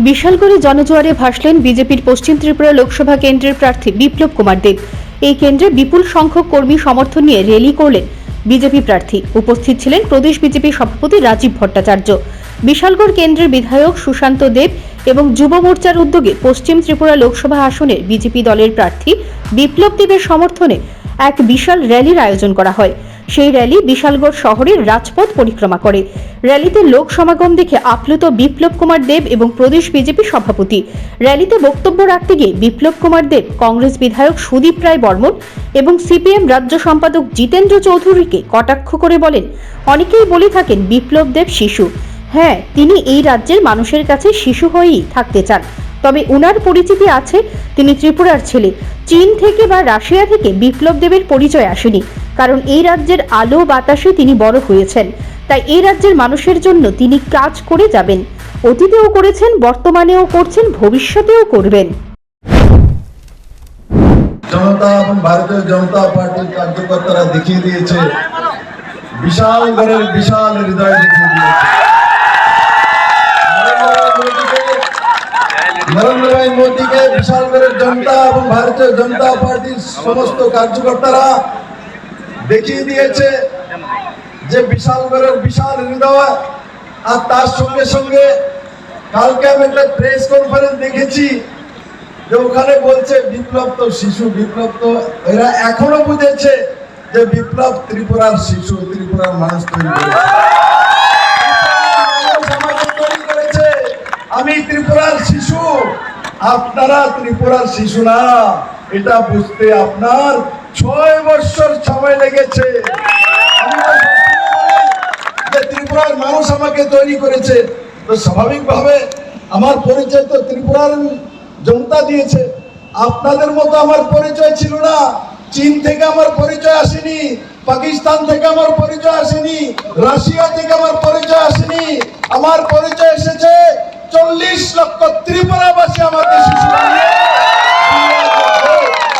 বিশালগড়ে জনজোয়ারে ভাসলেন বিজেপির পশ্চিম ত্রিপুরা লোকসভা কেন্দ্রের প্রার্থী বিপ্লব কুমার দেব। এই কেন্দ্রে বিপুল সংখ্যক কর্মী সমর্থন নিয়ে র্যালি করলেন বিজেপি প্রার্থী। উপস্থিত ছিলেন প্রদেশ বিজেপি সভাপতি রাজীব ভট্টাচার্য, বিশালগড় কেন্দ্রের বিধায়ক সুশান্ত দেব এবং যুব মোর্চার উদ্যোগে পশ্চিম ত্রিপুরা লোকসভা আসনের বিজেপি দলের প্রার্থী বিপ্লব দেবের সমর্থনে এক বিশাল র্যালির আয়োজন করা হয়। সেই র্যালি বিশালগড় শহরের রাজপথ পরিক্রমা করে। র্যালিতে লোক সমাগম দেখে আপ্লুত বিপ্লব কুমার দেব এবং প্রদেশ বিজেপি সভাপতি। র্যালিতে বক্তব্য রাখতে গিয়ে বিপ্লব কুমার দেব কংগ্রেস বিধায়ক সুদীপ রায় বর্মন এবং সিপিএম রাজ্য সম্পাদক জিতেন্দ্র চৌধুরীকে কটাক্ষ করে বলেন, অনেকেই বলে থাকেন বিপ্লব দেব শিশু। হ্যাঁ, তিনি এই রাজ্যের মানুষের কাছে শিশু হয়েই থাকতে চান, তবে উনার পরিচিতি আছে তিনি ত্রিপুরার ছেলে। চীন থেকে বা রাশিয়া থেকে বিপ্লব দেবের পরিচয় আসেনি, কারণ এই রাজ্যের আলো বাতাসে তিনি বড় হয়েছেন। তাই এই রাজ্যের মানুষের জন্য তিনি কাজ করে যাবেন। অতীতেও করেছেন, বর্তমানেও করছেন, ভবিষ্যতেও করবেন। জনতা এবং ভারতীয় জনতা পার্টির কার্যকর্তারা দেখিয়ে দিয়েছে, বিশাল ঘরের বিশাল হৃদয় দেখিয়ে দিয়েছে। নরেন্দ্র ভাই মোদীকে বিশাল ঘরের জনতা এবং ভারতীয় জনতা পার্টির সমস্ত কার্যকর্তারা দেখিয়ে দিয়েছে যে বিশাল ঘরের বিশাল হৃদয়। আর তার সঙ্গে সঙ্গে কালকে আমি একটা প্রেস কনফারেন্স দেখেছি যে ওখানে বলছে বিপ্লব তো শিশু, বিপ্লব তো এরা এখনো বুঝেছে যে বিপ্লব ত্রিপুরার শিশু, ত্রিপুরার মানুষ তৈরি করেছে। আমি ত্রিপুরার শিশু, আপনারা ত্রিপুরার শিশু না, এটা বুঝতে আপনার 6 বছর সময় লেগেছে। ত্রিপুরার মানুষ আমাকে তৈরি করেছে, তো স্বাভাবিকভাবে আমার পরিচয় তো ত্রিপুরার জনতা দিয়েছে। আপনাদের মতো আমার পরিচয় ছিল না। চীন থেকে আমার পরিচয় আসেনি, পাকিস্তান থেকে আমার পরিচয় আসেনি, রাশিয়া থেকে আমার পরিচয় আসেনি। আমার পরিচয় এসেছে 40 লক্ষ ত্রিপুরাবাসী আমাকে শিশু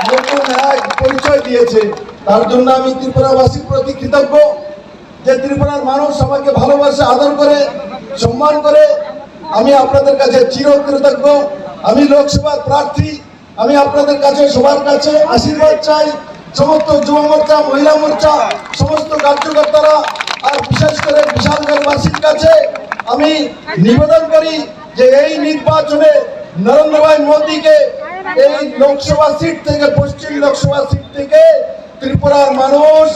নতুন এক পরিচয় দিয়েছে। তার জন্য আমি ত্রিপুরাবাসীর প্রতি কৃতজ্ঞ যে ত্রিপুরার মানুষ আমাকে ভালোবাসে, আদর করে, সম্মান করে। আমি আপনাদের কাছে চিরকৃতজ্ঞ। আমি লোকসভার প্রার্থী, আমি আপনাদের কাছে সবার কাছে আশীর্বাদ চাই। সমস্ত যুব মোর্চা, মহিলা মোর্চা, সমস্ত কার্যকর্তারা আর বিশেষ করে বিশালগড়বাসীর কাছে আমি নিবেদন করি যে এই নির্বাচনে নরেন্দ্র ভাই মোদীকে এই লোকসভা সিট থেকে, পশ্চিম লোকসভা সিট থেকে ত্রিপুরার মানুষ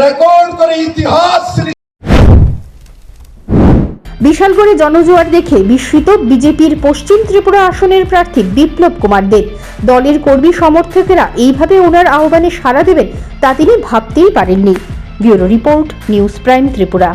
রেকর্ড করে ইতিহাস। বিশালগড়ে জনজোয়ার দেখে বিস্মিত বিজেপির পশ্চিম ত্রিপুরা আসনের প্রার্থী বিপ্লব কুমার দেব। দলের কর্মী সমর্থকেরা এইভাবে ওনার আহ্বানে সাড়া দেবেন তা তিনি ভাবতেই পারেননি। Bureau report, news prime Tripura.